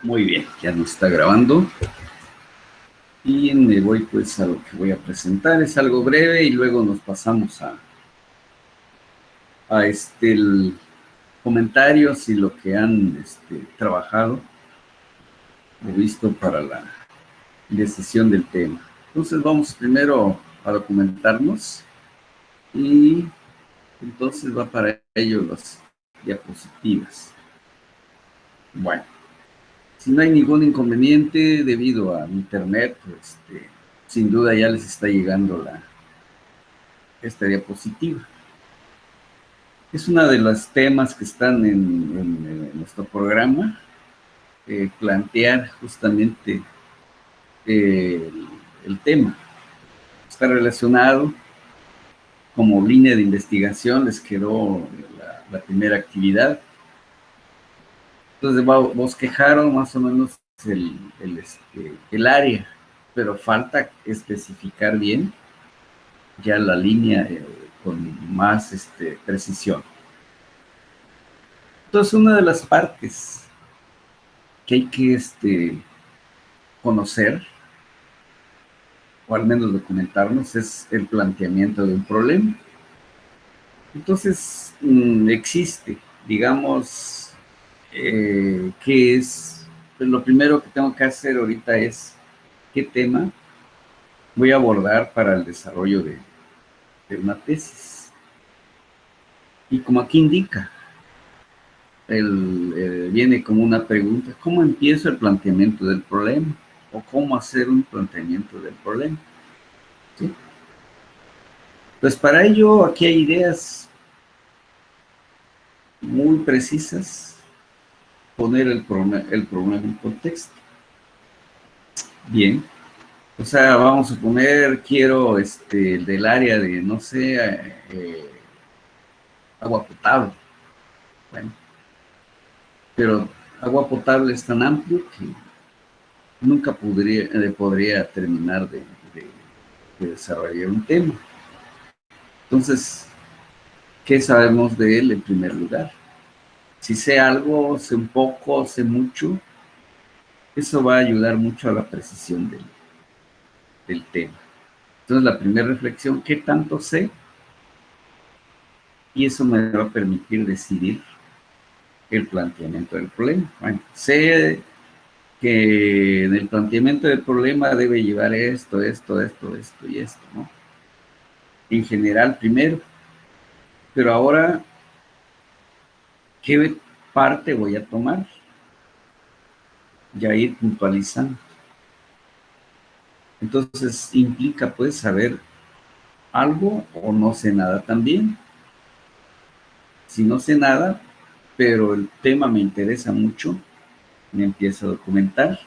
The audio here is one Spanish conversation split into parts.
Muy bien, ya nos está grabando. Y me voy pues a lo que voy a presentar. Es algo breve y luego nos pasamos a comentarios y lo que han trabajado o visto para la decisión del tema. Entonces vamos primero a documentarnos y entonces va para ello las diapositivas. Bueno, si no hay ningún inconveniente debido a internet, sin duda ya les está llegando esta diapositiva. Es uno de los temas que están en nuestro programa, plantear justamente el tema. Está relacionado como línea de investigación, les quedó la primera actividad. Entonces bosquejaron más o menos el área, pero falta especificar bien ya la línea con más precisión. Entonces, una de las partes que hay que conocer, o al menos documentarnos, es el planteamiento de un problema. Entonces, existe, digamos, ¿qué es? Pues lo primero que tengo que hacer ahorita es qué tema voy a abordar para el desarrollo de una tesis. Y como aquí indica, viene como una pregunta, ¿cómo empiezo el planteamiento del problema? O cómo hacer un planteamiento del problema. ¿Sí? Pues para ello aquí hay ideas muy precisas, poner el problema en contexto. Bien, o sea, vamos a poner, quiero del área de, no sé, agua potable. Bueno, pero agua potable es tan amplio que nunca podría terminar de desarrollar un tema. Entonces, ¿qué sabemos de él en primer lugar? Si sé algo, sé un poco, sé mucho, eso va a ayudar mucho a la precisión del tema. Entonces, la primera reflexión, ¿qué tanto sé? Y eso me va a permitir decidir el planteamiento del problema. Bueno, sé que en el planteamiento del problema debe llevar esto y esto, ¿no? En general, primero. Pero ahora, ¿qué parte voy a tomar? Ya ir puntualizando. Entonces, implica, pues, saber algo o no sé nada también. Si no sé nada, pero el tema me interesa mucho, me empiezo a documentar.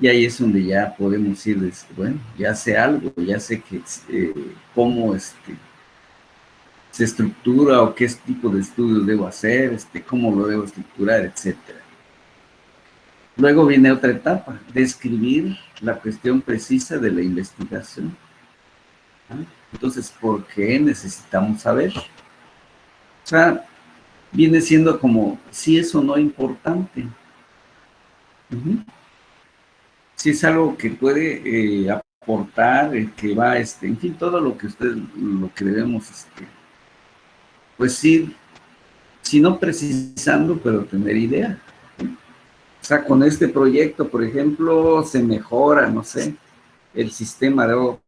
Y ahí es donde ya podemos ir, bueno, ya sé algo, ya sé que, cómo se estructura o qué tipo de estudios debo hacer, cómo lo debo estructurar, etcétera. Luego viene otra etapa, describir la cuestión precisa de la investigación. ¿Ah? Entonces, ¿por qué necesitamos saber? O sea, viene siendo como si es o no importante. Si es algo que puede aportar, que va, en fin, todo lo que lo que debemos, pues ir, si no precisando, pero tener idea. O sea, con este proyecto, por ejemplo, se mejora, no sé, el sistema de agua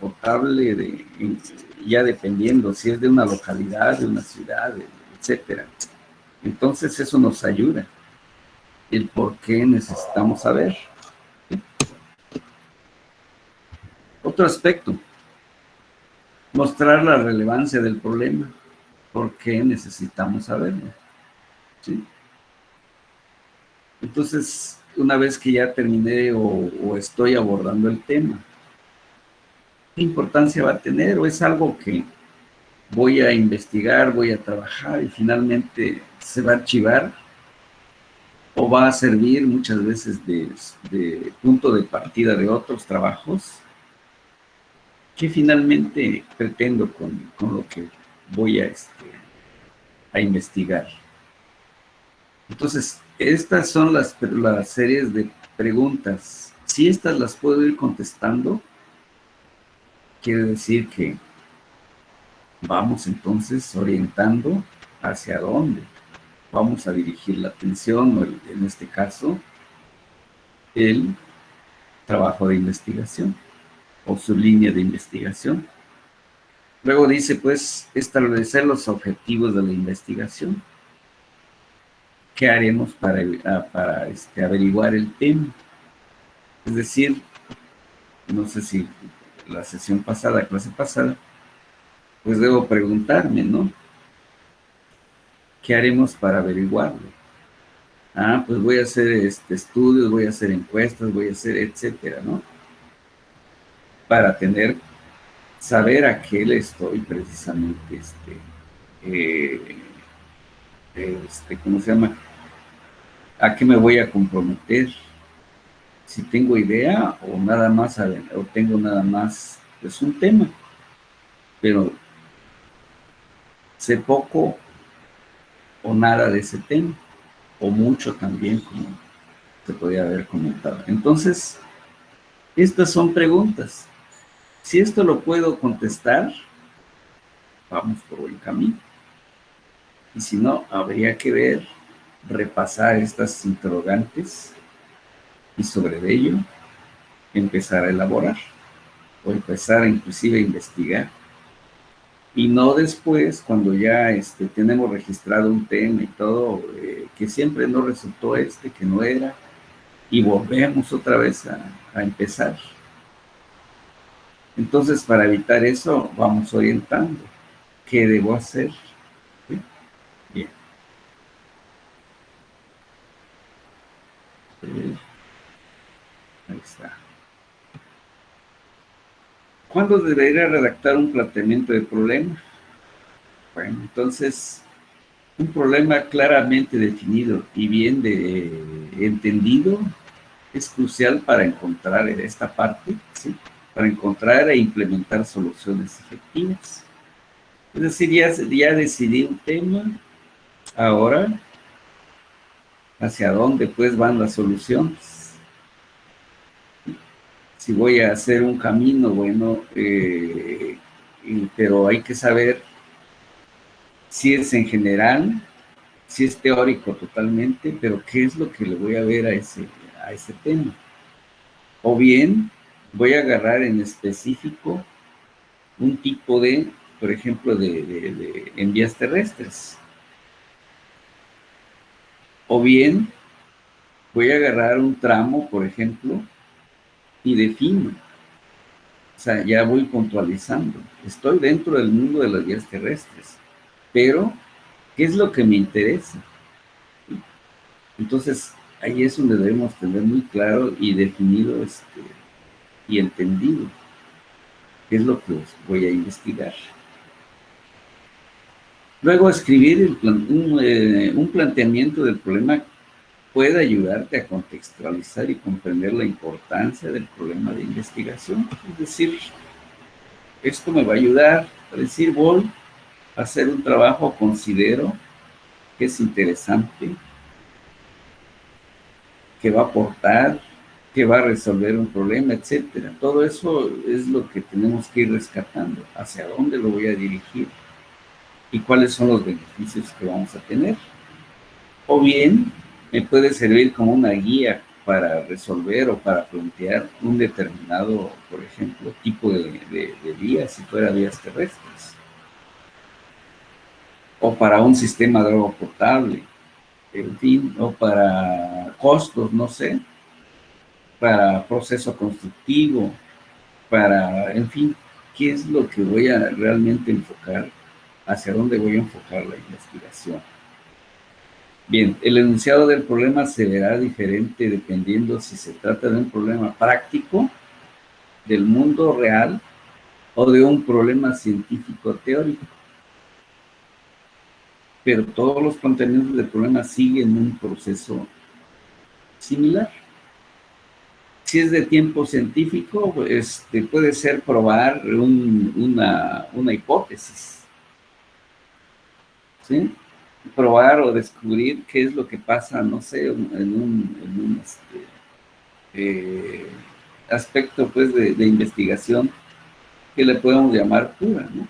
potable, ya dependiendo si es de una localidad, de una ciudad, etcétera. Entonces eso nos ayuda. El por qué necesitamos saber. Otro aspecto, mostrar la relevancia del problema. ¿Por qué necesitamos saberlo? ¿Sí? Entonces, una vez que ya terminé o estoy abordando el tema, ¿qué importancia va a tener? ¿O es algo que voy a investigar, voy a trabajar y finalmente se va a archivar? ¿O va a servir muchas veces de punto de partida de otros trabajos? ¿Qué finalmente pretendo con lo que voy a investigar? Entonces, estas son las series de preguntas. Si estas las puedo ir contestando, quiere decir que vamos entonces orientando hacia dónde vamos a dirigir la atención, o en este caso, el trabajo de investigación o su línea de investigación. Luego dice, pues, establecer los objetivos de la investigación. ¿Qué haremos para averiguar el tema? Es decir, no sé si la sesión pasada, clase pasada, pues debo preguntarme, ¿no? ¿Qué haremos para averiguarlo? Ah, pues voy a hacer estudios, voy a hacer encuestas, voy a hacer etcétera, ¿no? Para saber a qué le estoy precisamente, ¿cómo se llama? ¿A qué me voy a comprometer? Si tengo idea o nada más, o tengo nada más, pues un tema, pero sé poco o nada de ese tema, o mucho también, como se podría haber comentado. Entonces, estas son preguntas. Si esto lo puedo contestar, vamos por buen camino. Y si no, habría que ver, repasar estas interrogantes y sobre ello empezar a elaborar o empezar inclusive a investigar. Y no después, cuando ya tenemos registrado un tema y todo, que siempre no resultó que no era, y volvemos otra vez a empezar. Entonces, para evitar eso, vamos orientando. ¿Qué debo hacer? ¿Sí? Bien. Ahí está. ¿Cuándo debería redactar un planteamiento de problema? Bueno, entonces, un problema claramente definido y bien entendido es crucial para encontrar en esta parte, ¿sí? Para encontrar e implementar soluciones efectivas. Es decir, ya decidí un tema, ahora, ¿hacia dónde pues van las soluciones? Si voy a hacer un camino, bueno, pero hay que saber si es en general, si es teórico totalmente, pero qué es lo que le voy a ver a ese tema. O bien, voy a agarrar en específico un tipo de, por ejemplo, en vías terrestres. O bien, voy a agarrar un tramo, por ejemplo, y defino. O sea, ya voy puntualizando. Estoy dentro del mundo de las vías terrestres, pero ¿qué es lo que me interesa? Entonces, ahí es donde debemos tener muy claro y definido y entendido qué es lo que voy a investigar. Luego, escribir un planteamiento del problema puede ayudarte a contextualizar y comprender la importancia del problema de investigación. Es decir, esto me va a ayudar a decir, voy a hacer un trabajo, considero que es interesante, que va a aportar, que va a resolver un problema, etcétera. Todo eso es lo que tenemos que ir rescatando. ¿Hacia dónde lo voy a dirigir? ¿Y cuáles son los beneficios que vamos a tener? O bien, me puede servir como una guía para resolver o para plantear un determinado, por ejemplo, tipo de vías, si fuera vías terrestres. O para un sistema de agua potable, en fin, o para costos, no sé, para proceso constructivo, para, en fin, qué es lo que voy a realmente enfocar, hacia dónde voy a enfocar la investigación. Bien, el enunciado del problema se verá diferente dependiendo si se trata de un problema práctico, del mundo real, o de un problema científico teórico. Pero todos los contenidos del problema siguen un proceso similar. Si es de tiempo científico, puede ser probar una hipótesis, ¿sí? probar o descubrir qué es lo que pasa, no sé, eh, aspecto pues de investigación que le podemos llamar pura, ¿no?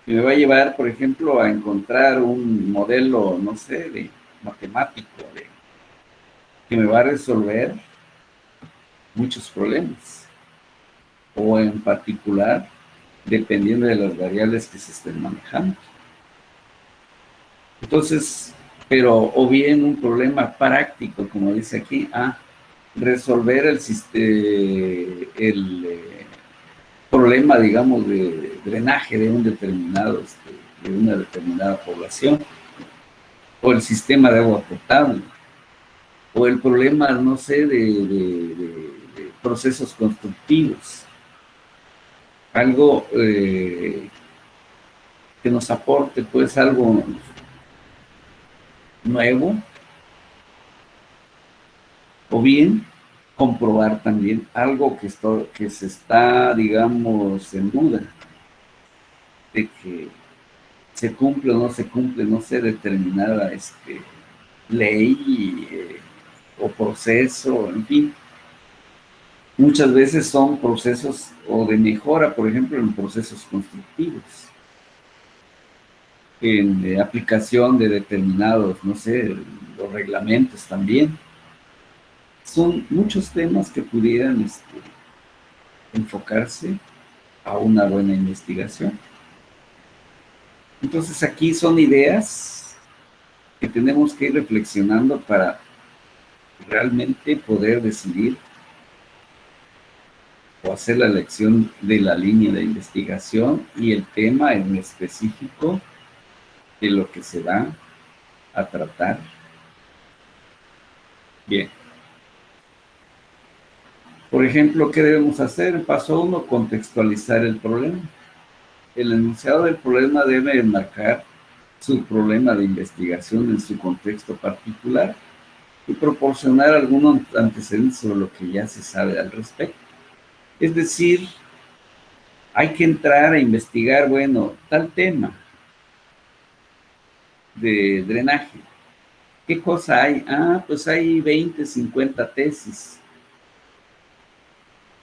Que me va a llevar, por ejemplo, a encontrar un modelo, no sé, de matemático, que me va a resolver muchos problemas, o en particular, dependiendo de las variables que se estén manejando. Entonces, pero, o bien un problema práctico, como dice aquí, resolver el problema, digamos, de drenaje de un determinado, de una determinada población, o el sistema de agua potable, o el problema, no sé, de procesos constructivos, algo que nos aporte, pues, algo nuevo, o bien comprobar también algo que se está, digamos, en duda, de que se cumple o no se cumple, no sé, determinada ley o proceso, en fin. Muchas veces son procesos o de mejora, por ejemplo, en procesos constructivos, en aplicación de determinados, no sé, los reglamentos también. Son muchos temas que pudieran enfocarse a una buena investigación. Entonces aquí son ideas que tenemos que ir reflexionando para realmente poder decidir o hacer la elección de la línea de investigación y el tema en específico de lo que se va a tratar. Bien. Por ejemplo, ¿qué debemos hacer? Paso 1, contextualizar el problema. El enunciado del problema debe enmarcar su problema de investigación en su contexto particular y proporcionar algunos antecedentes sobre lo que ya se sabe al respecto. Es decir, hay que entrar a investigar, bueno, tal tema de drenaje. ¿Qué cosa hay? Pues hay 20, 50 tesis.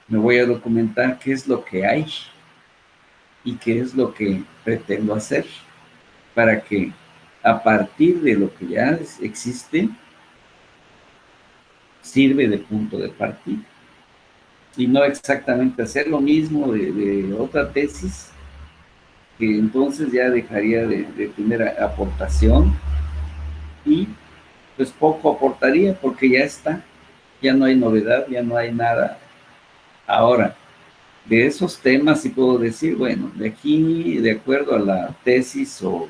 Me voy a documentar qué es lo que hay y qué es lo que pretendo hacer para que a partir de lo que ya existe, sirve de punto de partida. Y no exactamente hacer lo mismo de otra tesis, que entonces ya dejaría de tener aportación y pues poco aportaría porque ya está, ya no hay novedad, ya no hay nada. Ahora, de esos temas sí puedo decir, bueno, de aquí, de acuerdo a la tesis o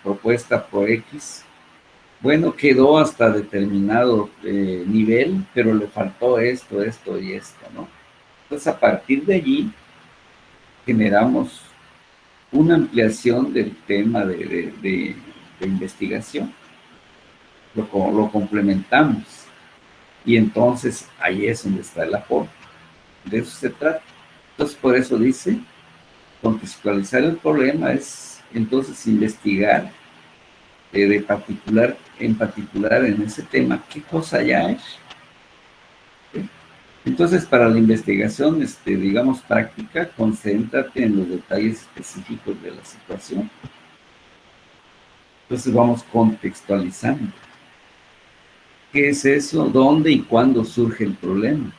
propuesta por X, bueno, quedó hasta determinado nivel, pero le faltó esto, esto y esto, ¿no? Entonces, a partir de allí, generamos una ampliación del tema de investigación, lo complementamos, y entonces ahí es donde está el aporte. De eso se trata. Entonces, por eso dice, contextualizar el problema es entonces investigar en particular en ese tema, qué cosa ya es. ¿Sí? Entonces, para la investigación, digamos, práctica, concéntrate en los detalles específicos de la situación. Entonces vamos contextualizando. ¿Qué es eso? ¿Dónde y cuándo surge el problema?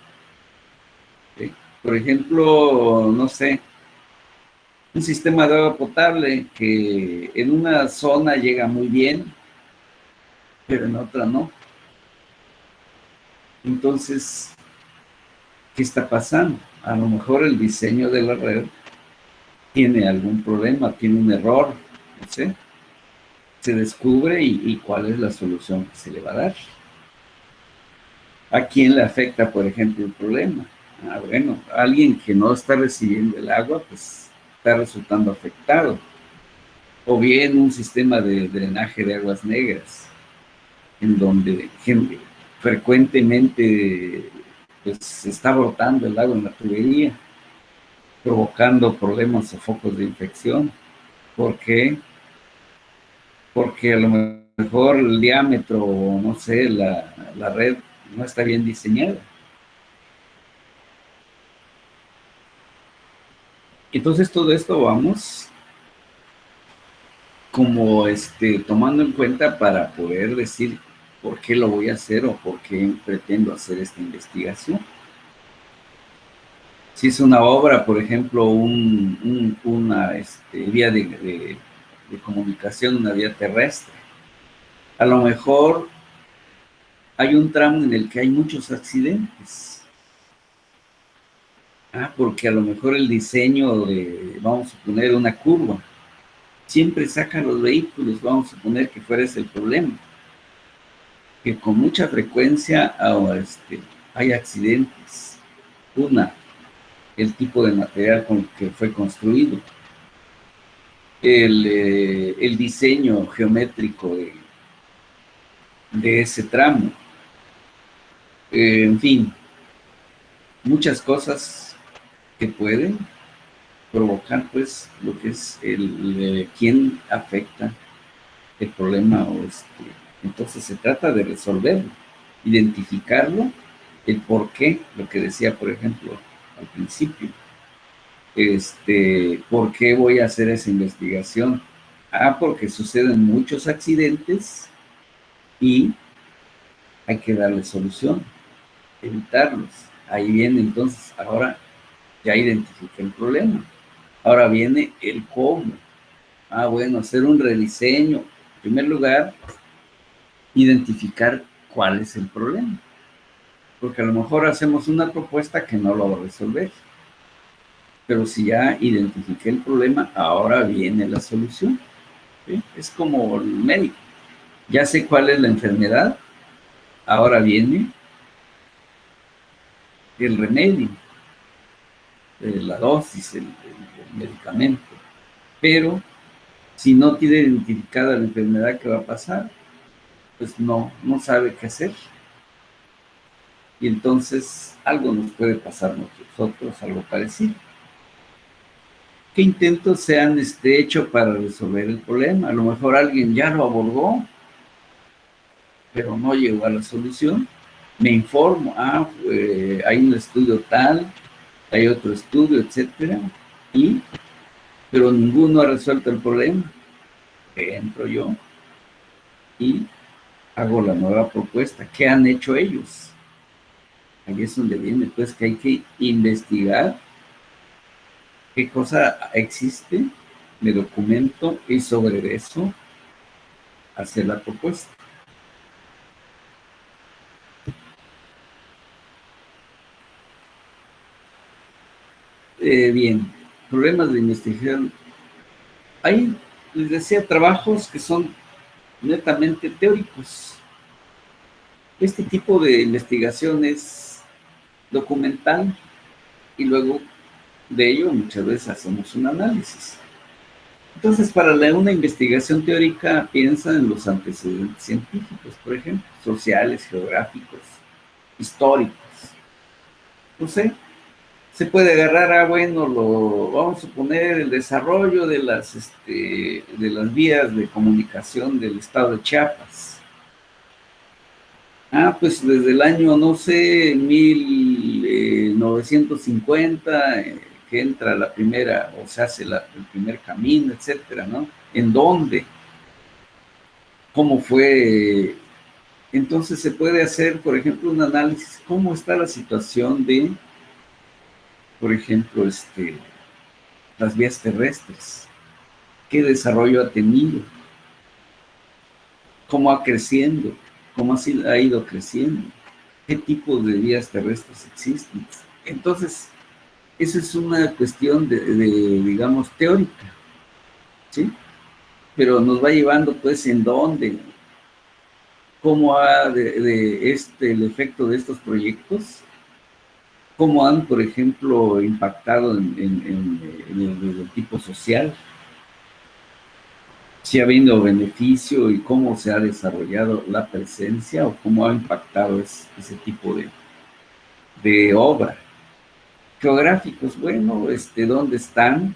¿Sí? Por ejemplo, no sé, un sistema de agua potable que en una zona llega muy bien, pero en otra no. Entonces, ¿qué está pasando? A lo mejor el diseño de la red tiene algún problema, tiene un error, no sé. Se descubre y cuál es la solución que se le va a dar. ¿A quién le afecta, por ejemplo, el problema? Bueno, alguien que no está recibiendo el agua, pues está resultando afectado. O bien un sistema de drenaje de aguas negras, en donde frecuentemente pues, se está brotando el agua en la tubería, provocando problemas o focos de infección. ¿Por qué? porque a lo mejor el diámetro, no sé, la red no está bien diseñada. Entonces todo esto vamos como tomando en cuenta para poder decir por qué lo voy a hacer o por qué pretendo hacer esta investigación. Si es una obra, por ejemplo, una vía de comunicación, una vía terrestre, a lo mejor hay un tramo en el que hay muchos accidentes. Porque a lo mejor el diseño de, vamos a poner una curva, siempre saca los vehículos, vamos a suponer que fuera ese el problema, que con mucha frecuencia hay accidentes. Una, el tipo de material con el que fue construido, el diseño geométrico de ese tramo, en fin, muchas cosas que pueden provocar pues lo que es quién afecta el problema entonces se trata de resolverlo, identificarlo, el por qué, lo que decía por ejemplo al principio, ¿por qué voy a hacer esa investigación? Porque suceden muchos accidentes y hay que darle solución, evitarlos. Ahí viene entonces, ahora ya identifiqué el problema. Ahora viene el cómo. Bueno, hacer un rediseño. En primer lugar, identificar cuál es el problema. Porque a lo mejor hacemos una propuesta que no lo va a resolver. Pero si ya identifiqué el problema, ahora viene la solución. ¿Sí? Es como el médico. Ya sé cuál es la enfermedad, ahora viene el remedio, la dosis, el medicamento. Pero si no tiene identificada la enfermedad que va a pasar, pues no sabe qué hacer. Y entonces algo nos puede pasar a nosotros, algo parecido. ¿Qué intentos se han hecho para resolver el problema? A lo mejor alguien ya lo abordó, pero no llegó a la solución. Me informo, hay un estudio tal, hay otro estudio, etcétera, pero ninguno ha resuelto el problema. Entro yo y hago la nueva propuesta. ¿Qué han hecho ellos? Ahí es donde viene, pues, que hay que investigar qué cosa existe, me documento y sobre eso hacer la propuesta. Bien, problemas de investigación. Hay, les decía, trabajos que son netamente teóricos. Este tipo de investigación es documental y luego de ello muchas veces hacemos un análisis. Entonces, para una investigación teórica, piensa en los antecedentes científicos, por ejemplo, sociales, geográficos, históricos. No sé, se puede agarrar bueno, vamos a poner el desarrollo de las vías de comunicación del estado de Chiapas. Pues desde el año, no sé, 1950, que entra la primera, o se hace el primer camino, etcétera, ¿no? ¿En dónde? ¿Cómo fue? Entonces se puede hacer, por ejemplo, un análisis, ¿cómo está la situación de, por ejemplo, las vías terrestres? ¿Qué desarrollo ha tenido? ¿Cómo ha creciendo? ¿Cómo ha ido creciendo? ¿Qué tipos de vías terrestres existen? Entonces, eso es una cuestión digamos, teórica, ¿sí? Pero nos va llevando, pues, en dónde, cómo ha el efecto de estos proyectos, cómo han, por ejemplo, impactado en el tipo social, si ha habido beneficio y cómo se ha desarrollado la presencia o cómo ha impactado ese tipo de obra. Geográficos, bueno, dónde están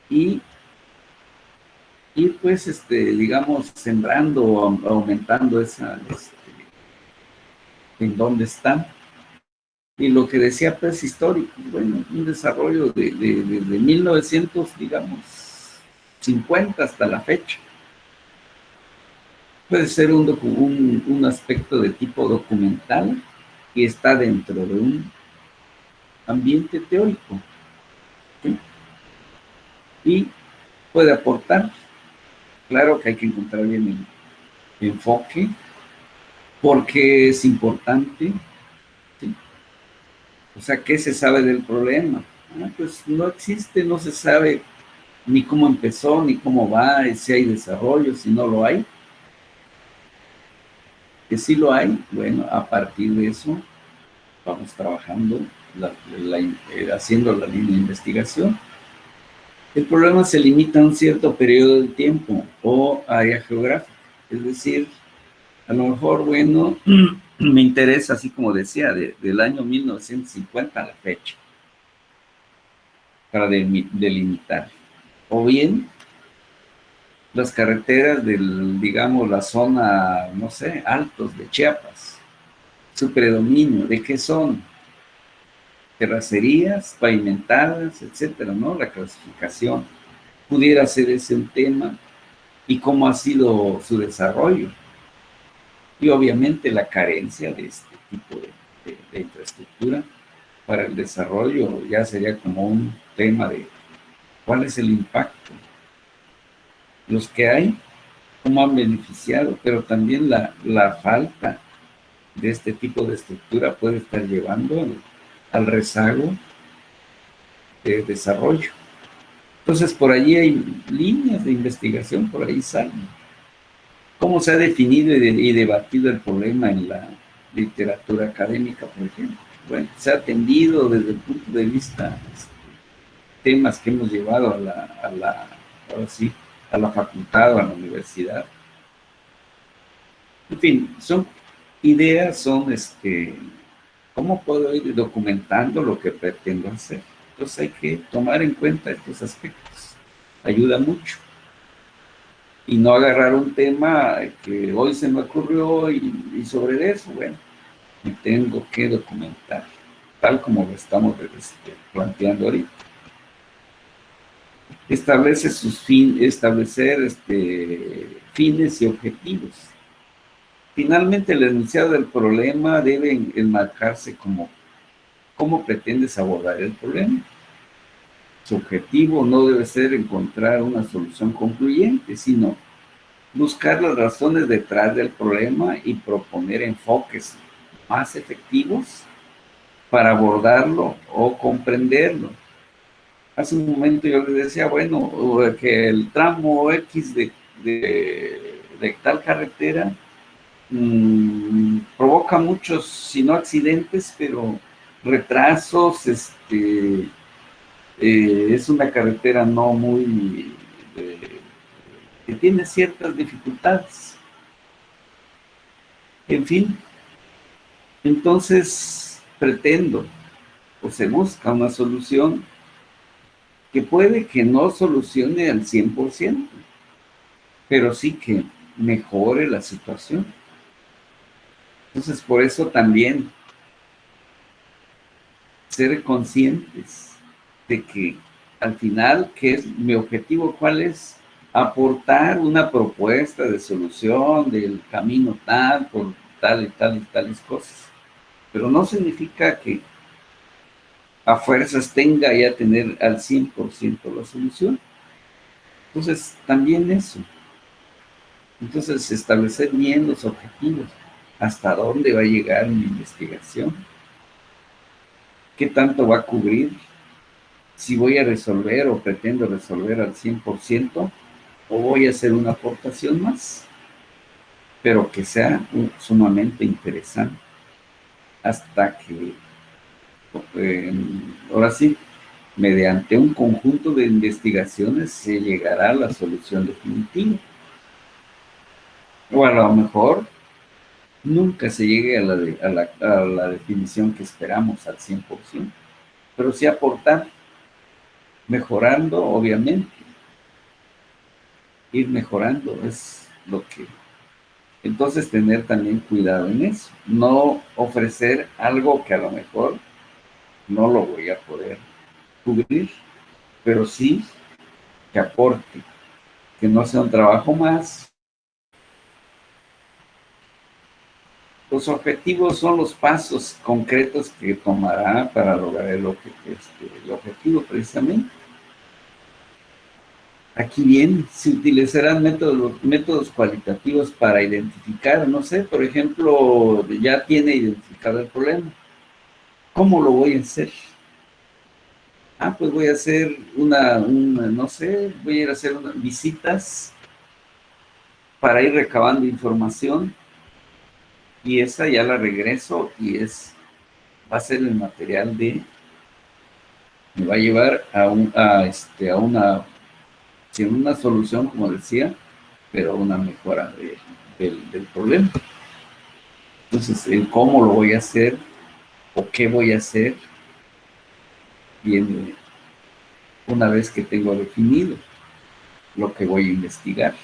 y ir pues, digamos, sembrando o aumentando en dónde están. Y lo que decía pues histórico, bueno, un desarrollo de 1900, digamos, 50 hasta la fecha. Puede ser un aspecto de tipo documental que está dentro de un ambiente teórico, ¿sí? Y puede aportar. Claro que hay que encontrar bien el enfoque, porque es importante, ¿sí? O sea, ¿qué se sabe del problema? Pues no existe, no se sabe ni cómo empezó, ni cómo va, si hay desarrollo, si no lo hay. Que sí lo hay, bueno, a partir de eso vamos trabajando, haciendo la línea de investigación. El problema se limita a un cierto periodo de tiempo o área geográfica. Es decir, a lo mejor, bueno, me interesa, así como decía, del año 1950 a la fecha, para delimitar. O bien, las carreteras digamos, la zona, no sé, Altos de Chiapas, su predominio, ¿de qué son? Terracerías, pavimentadas, etcétera, ¿no? La clasificación. Pudiera ser ese un tema y cómo ha sido su desarrollo. Y obviamente la carencia de este tipo de infraestructura para el desarrollo ya sería como un tema de cuál es el impacto. Los que hay, cómo han beneficiado, pero también la falta de este tipo de estructura puede estar llevando al rezago de desarrollo. Entonces, por allí hay líneas de investigación, por ahí salen. ¿Cómo se ha definido y debatido el problema en la literatura académica, por ejemplo? Bueno, se ha atendido desde el punto de vista temas que hemos llevado ahora sí, a la facultad o a la universidad. En fin, son ideas, ¿cómo puedo ir documentando lo que pretendo hacer? Entonces hay que tomar en cuenta estos aspectos. Ayuda mucho. Y no agarrar un tema que hoy se me ocurrió y sobre eso, bueno, me tengo que documentar, tal como lo estamos planteando ahorita. Establecer fines y objetivos. Finalmente, el enunciado del problema debe enmarcarse como cómo pretendes abordar el problema. Su objetivo no debe ser encontrar una solución concluyente, sino buscar las razones detrás del problema y proponer enfoques más efectivos para abordarlo o comprenderlo. Hace un momento yo les decía, bueno, que el tramo X de tal carretera provoca muchos, si no accidentes, pero retrasos, es una carretera no muy, que tiene ciertas dificultades. En fin, entonces pretendo o se busca una solución que puede que no solucione al 100%, pero sí que mejore la situación. Entonces, por eso también ser conscientes de que al final, ¿qué es mi objetivo? ¿Cuál es? Aportar una propuesta de solución del camino tal, por tal y tal y tales cosas. Pero no significa que a fuerzas tenga ya tener al 100% la solución. Entonces, también eso. Entonces, establecer bien los objetivos. ¿Hasta dónde va a llegar mi investigación? ¿Qué tanto va a cubrir? Si voy a resolver o pretendo resolver al 100% o voy a hacer una aportación más, pero que sea sumamente interesante hasta que, ahora sí, mediante un conjunto de investigaciones se llegará a la solución definitiva. O a lo mejor nunca se llegue a la definición que esperamos al 100%, pero sí aportar, mejorando, obviamente. ir mejorando, es lo que... Entonces tener también cuidado en eso, no ofrecer algo que a lo mejor no lo voy a poder cubrir, pero sí que aporte, que no sea un trabajo más. Los objetivos son los pasos concretos que tomará para lograr el objetivo precisamente. Aquí bien, se utilizarán métodos cualitativos para identificar, no sé, por ejemplo, ya tiene identificado el problema. ¿Cómo lo voy a hacer? Ah, pues voy a hacer no sé, voy a ir a hacer unas visitas para ir recabando información y esa ya la regreso y va a ser el material me va a llevar sin una solución, como decía, pero a una mejora del problema. Entonces, el cómo lo voy a hacer o qué voy a hacer viene una vez que tengo definido lo que voy a investigar.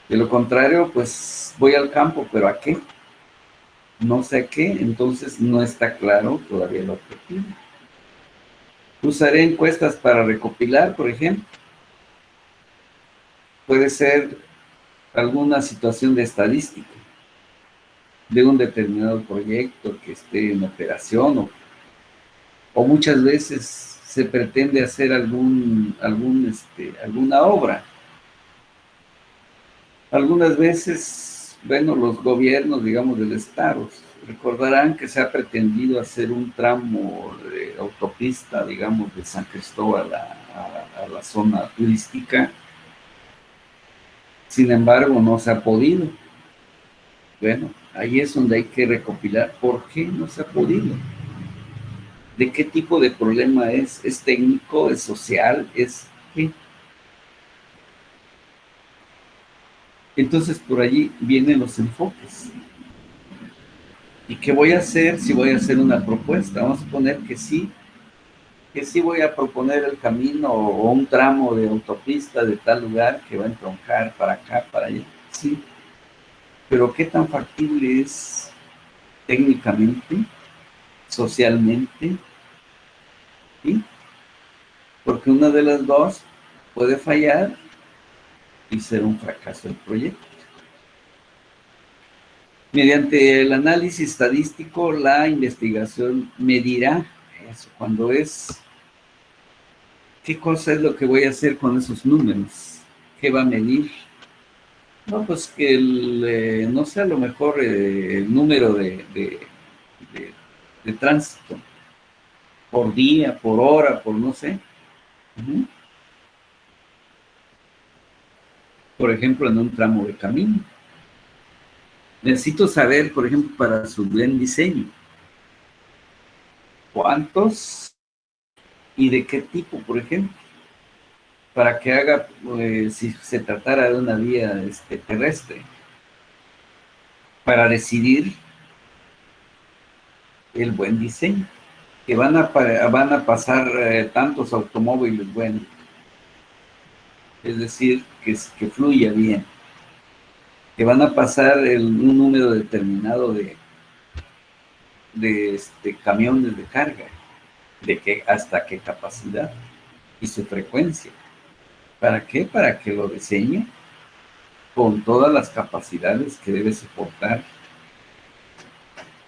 De lo contrario, pues voy al campo, pero ¿a qué? No sé a qué, entonces no está claro todavía el objetivo. Usaré encuestas para recopilar, por ejemplo. Puede ser alguna situación de estadística de un determinado proyecto que esté en operación o muchas veces se pretende hacer alguna obra. Algunas veces, bueno, los gobiernos, digamos, del Estado, recordarán que se ha pretendido hacer un tramo de autopista, digamos, de San Cristóbal a la zona turística. Sin embargo, no se ha podido. Bueno, ahí es donde hay que recopilar por qué no se ha podido. ¿De qué tipo de problema es? ¿Es técnico? ¿Es social? ¿Es qué? Entonces, por allí vienen los enfoques. ¿Y qué voy a hacer si voy a hacer una propuesta? Vamos a poner que sí voy a proponer el camino o un tramo de autopista de tal lugar que va a entroncar para acá, para allá. Sí, pero ¿qué tan factible es técnicamente, socialmente? ¿Sí? Porque una de las dos puede fallar y ser un fracaso el proyecto. Mediante el análisis estadístico, la investigación medirá eso, cuando ¿qué cosa es lo que voy a hacer con esos números? ¿Qué va a medir? No, pues que no sé, a lo mejor el número de tránsito por día, por hora, por no sé. Uh-huh. Por ejemplo, en un tramo de camino. Necesito saber, por ejemplo, para su buen diseño, cuántos y de qué tipo, por ejemplo, para que haga, si se tratara de una vía terrestre, para decidir el buen diseño, que van a pasar tantos automóviles, bueno, es decir, que fluya bien, que van a pasar un número determinado de camiones de carga, hasta qué capacidad y su frecuencia. ¿Para qué? Para que lo diseñe con todas las capacidades que debe soportar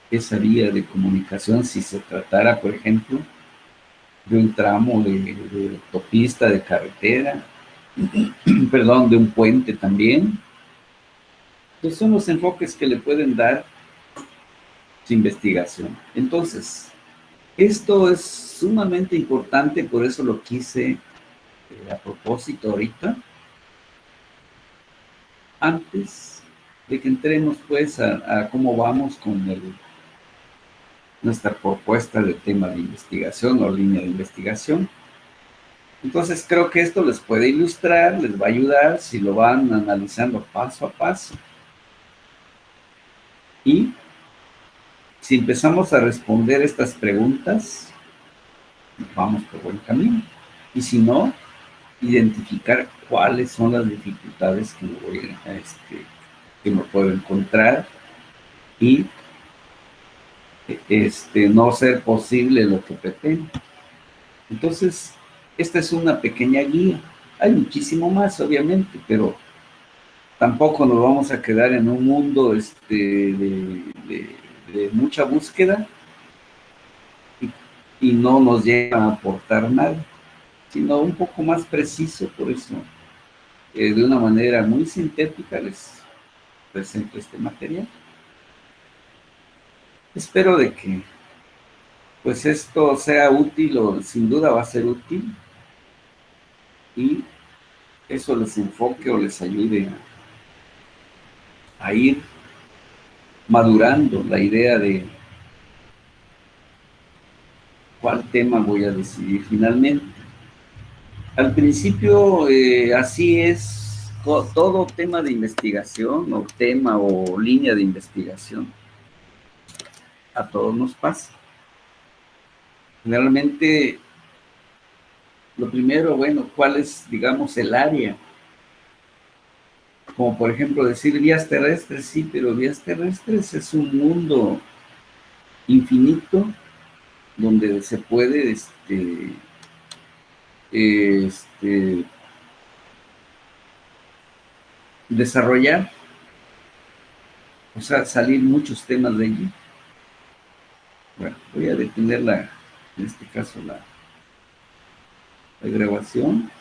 esa vía de comunicación si se tratara, por ejemplo, de un tramo de autopista, de carretera, perdón, de un puente también. Entonces son los enfoques que le pueden dar su investigación. Entonces, esto es sumamente importante, por eso lo quise a propósito ahorita, antes de que entremos pues a cómo vamos con nuestra propuesta de tema de investigación o línea de investigación. Entonces creo que esto les puede ilustrar, les va a ayudar si lo van analizando paso a paso. Y si empezamos a responder estas preguntas, vamos por buen camino. Y si no, identificar cuáles son las dificultades que que me puedo encontrar y no ser posible lo que pretendo. Entonces, esta es una pequeña guía. Hay muchísimo más, obviamente, pero tampoco nos vamos a quedar en un mundo de mucha búsqueda y no nos llega a aportar nada, sino un poco más preciso. Por eso, de una manera muy sintética, les presento este material. Espero de que pues esto sea útil, o sin duda va a ser útil, y eso les enfoque o les ayude a ir madurando la idea de cuál tema voy a decidir finalmente. Al principio, así es, todo tema de investigación, o tema o línea de investigación, a todos nos pasa. Generalmente, lo primero, bueno, ¿cuál es, digamos, el área? Como por ejemplo decir vías terrestres, sí, pero vías terrestres es un mundo infinito donde se puede desarrollar, o sea, salir muchos temas de allí. Bueno, voy a detener en este caso la grabación.